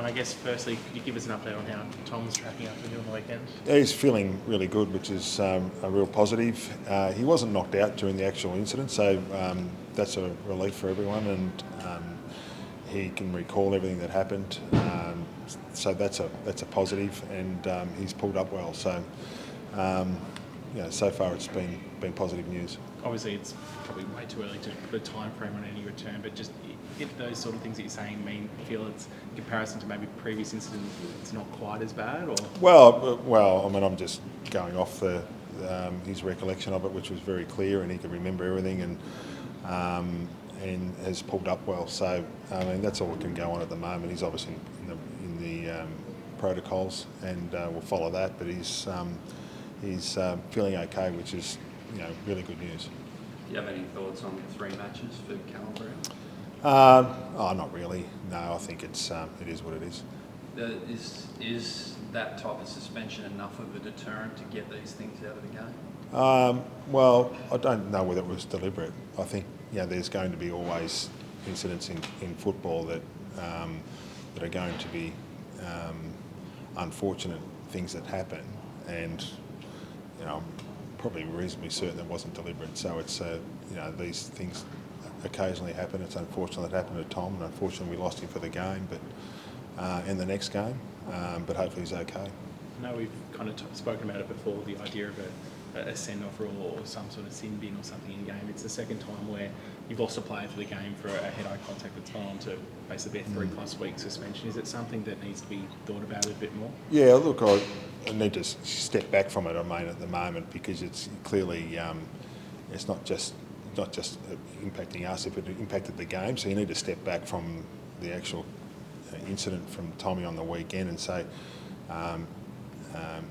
I guess firstly, could you give us an update on how Tom's tracking up for you on the weekend? He's feeling really good, which is a real positive. He wasn't knocked out during the actual incident, so that's a relief for everyone, and he can recall everything that happened. So that's a positive, and he's pulled up well. So so far it's been positive news. Obviously, it's probably way too early to put a time frame on any return, but just if those sort of things that you're saying feel it's in comparison to maybe previous incidents, it's not quite as bad, or? Well, I mean, I'm just going off his recollection of it, which was very clear, and he could remember everything, and has pulled up well. So, I mean, that's all we can go on at the moment. He's obviously in the protocols, and we'll follow that. But he's feeling okay, which is really good news. Do you have any thoughts on 3 matches for Callum Brown? Not really. No, I think it is what it is. Is that type of suspension enough of a deterrent to get these things out of the game? Well, I don't know whether it was deliberate. I think there's going to be always incidents in football that are going to be unfortunate things that happen, and I'm probably reasonably certain it wasn't deliberate. So it's these things occasionally happen. It's unfortunate it happened to Tom, and unfortunately we lost him for the game, but in the next game. But hopefully he's okay. I know we've kind of spoken about it before, the idea of a send-off rule or some sort of sin bin or something in game. It's the second time where you've lost a player for the game for a head-eye contact that's gone on to basically a 3+ week suspension. Is it something that needs to be thought about a bit more? Yeah, look, I need to step back from it, at the moment, because it's clearly it's not just impacting us, if it impacted the game. So you need to step back from the actual incident from Tommy on the weekend and say,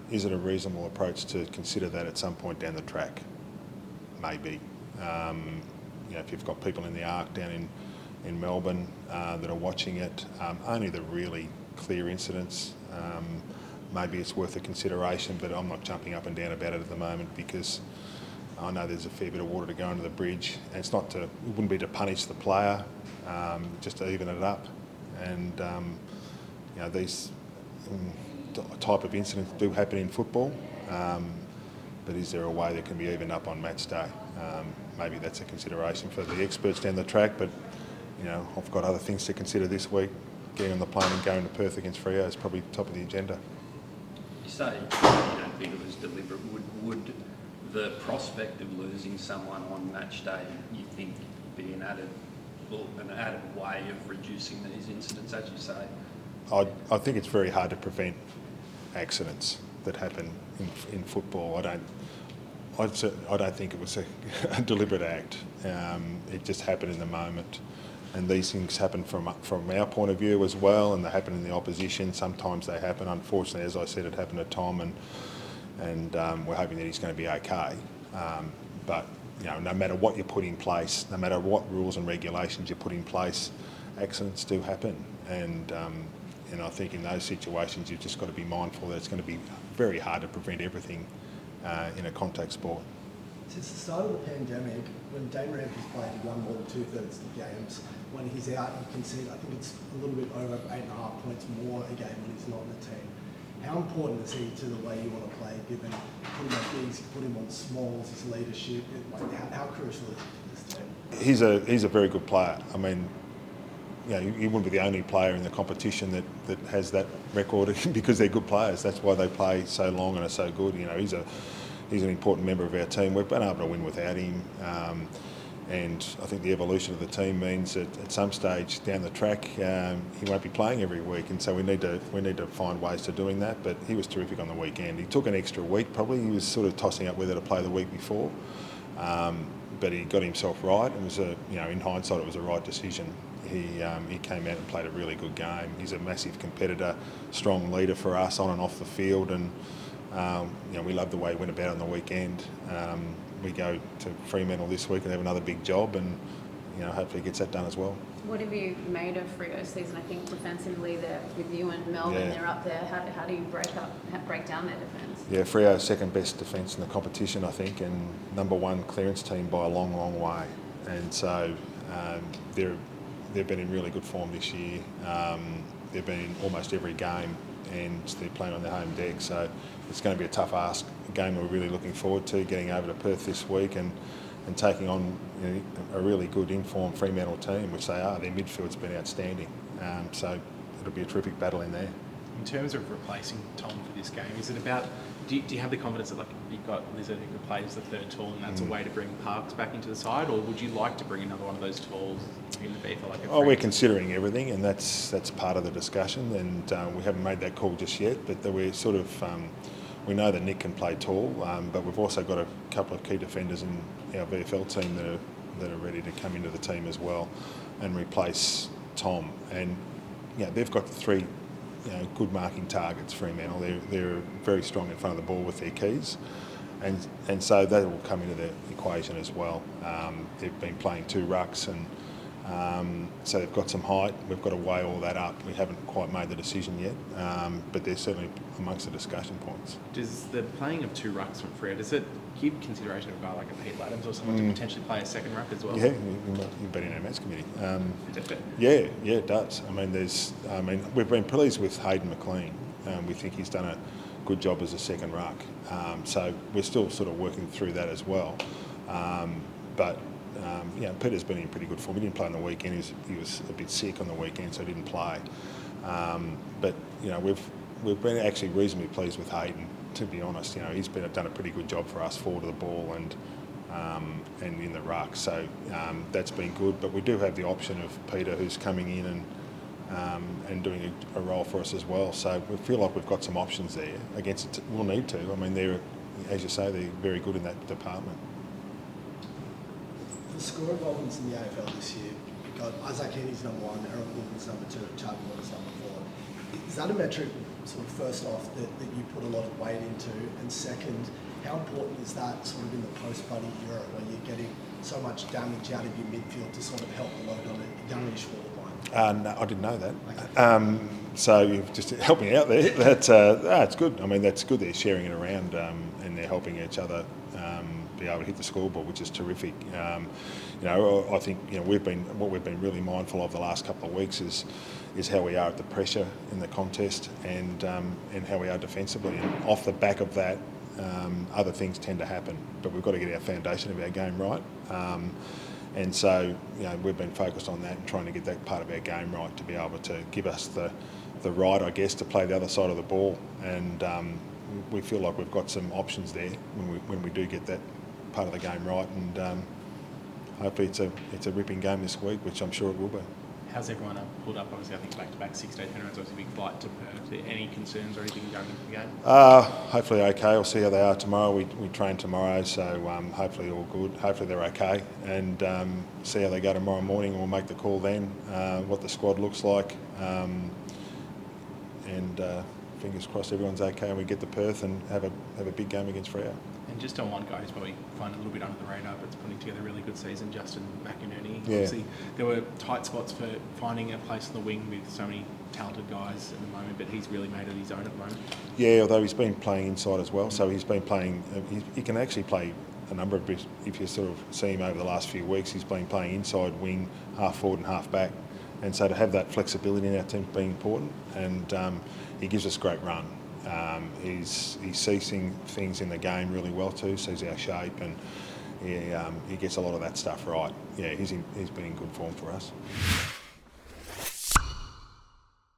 is it a reasonable approach to consider that at some point down the track? Maybe. If you've got people in the Arc down in Melbourne that are watching it, only the really clear incidents, maybe it's worth a consideration, but I'm not jumping up and down about it at the moment, because I know there's a fair bit of water to go under the bridge, and it wouldn't be to punish the player, just to even it up. And these type of incidents do happen in football, but is there a way that can be evened up on match day? Maybe that's a consideration for the experts down the track, but I've got other things to consider this week. Getting on the plane and going to Perth against Freo is probably top of the agenda. You say you don't think it was deliberate. Would the prospect of losing someone on match day, you think, be an added way of reducing these incidents, as you say? I think it's very hard to prevent accidents that happen in football. I don't think it was a deliberate act. It just happened in the moment, and these things happen from our point of view as well, and they happen in the opposition. Sometimes they happen. Unfortunately, as I said, it happened to Tom, and we're hoping that he's going to be okay. But no matter what you put in place, no matter what rules and regulations you put in place, accidents do happen, and I think in those situations you've just got to be mindful that it's going to be very hard to prevent everything in a contact sport. Since the start of the pandemic, when Dane Ramsey's played, he won more than 2/3 of the games. When he's out, you can see, I think it's a little bit over 8.5 points more a game when he's not in the team. How important is he to the way you want to play, given put him on bigs, put him on smalls, his leadership? How crucial is he to this team? He's a very good player. I mean, he wouldn't be the only player in the competition that has that record because they're good players. That's why they play so long and are so good. He's an important member of our team. We've been able to win without him, and I think the evolution of the team means that at some stage down the track he won't be playing every week, and so we need to find ways to doing that. But he was terrific on the weekend. He took an extra week probably. He was sort of tossing up whether to play the week before, but he got himself right. It was in hindsight, it was a right decision. He came out and played a really good game. He's a massive competitor, strong leader for us on and off the field, and we love the way he went about on the weekend. We go to Fremantle this week and have another big job, and hopefully he gets that done as well. What have you made of Freo's season? I think defensively they're with you and Melbourne, they're up there. How do you break down their defence? Yeah, Freo's second best defence in the competition, I think, and number one clearance team by a long, long way. And so they've been in really good form this year. they've been in almost every game, and they're playing on their home deck. So it's going to be a tough ask. A game we're really looking forward to, getting over to Perth this week and taking on a really good informed Fremantle team, which they are. Their midfield's been outstanding. So it'll be a terrific battle in there. In terms of replacing Tom for this game, is it about, do you have the confidence that, like, you've got Lizard who could play as the third tall and that's a way to bring Parks back into the side, or would you like to bring another one of those talls in the B for like a we're considering everything, and that's part of the discussion, and we haven't made that call just yet, but we're sort of, we know that Nick can play tall, but we've also got a couple of key defenders in our VFL team that are ready to come into the team as well and replace Tom. And they've got three good marking targets, Fremantle. They're very strong in front of the ball with their keys, and so that will come into the equation as well. They've been playing 2 rucks, and so they've got some height. We've got to weigh all that up. We haven't quite made the decision yet, but they're certainly amongst the discussion points. Does the playing of 2 rucks from Freo, does it give consideration of a guy like a Pete Laddams or someone to potentially play a second ruck as well? Yeah, you've been in our match committee. Yeah, it does. I mean, we've been pleased with Hayden McLean. We think he's done a good job as a second ruck. So we're still sort of working through that as well. But Peter's been in pretty good form. He didn't play on the weekend. He was a bit sick on the weekend, so he didn't play. But we've been actually reasonably pleased with Hayden. To be honest, he's done a pretty good job for us forward of the ball and in the ruck. So that's been good. But we do have the option of Peter, who's coming in and doing a role for us as well. So we feel like we've got some options there against it. We'll need to. I mean, they're, as you say, they're very good in that department. The score involvements in the AFL this year, you've got Isaac Heaney's number 1, Aaron Gordon's number 2, Charlie Waters number 4. Is that a metric, sort of first off, that you put a lot of weight into? And second, how important is that sort of in the post-Buddy era where you're getting so much damage out of your midfield to sort of help the load on a youngish forward line? No, I didn't know that. Okay. So you've just helped me out there. It's good. I mean, that's good. They're sharing it around and they're helping each other be able to hit the scoreboard, which is terrific. I think we've been really mindful of the last couple of weeks is how we are at the pressure in the contest and how we are defensively. And off the back of that, other things tend to happen. But we've got to get our foundation of our game right. And so we've been focused on that and trying to get that part of our game right to be able to give us the right, I guess, to play the other side of the ball. And we feel like we've got some options there when we do get that part of the game right. And hopefully it's a ripping game this week, which I'm sure it will be. How's everyone pulled up? Obviously, I think back-to-back 6-day turnarounds, obviously a big flight to Perth. Any concerns or anything going into the game? Hopefully okay. We'll see how they are tomorrow. We train tomorrow, so hopefully all good. Hopefully they're okay, and see how they go tomorrow morning. We'll make the call then, what the squad looks like, and fingers crossed everyone's okay and we get to Perth and have a big game against Freo. And just on one guy who's probably flying a little bit under the radar, but it's putting together a really good season, Justin McInerney. Yeah. Obviously, there were tight spots for finding a place on the wing with so many talented guys at the moment, but he's really made it his own at the moment. Yeah, although he's been playing inside as well, so he's been playing. He can actually play a number of bits. If you sort of see him over the last few weeks, he's been playing inside wing, half forward and half back, and so to have that flexibility in our team has been important, and he gives us great run. He's sees things in the game really well too, sees our shape, and he gets a lot of that stuff right. Yeah, he's been in good form for us.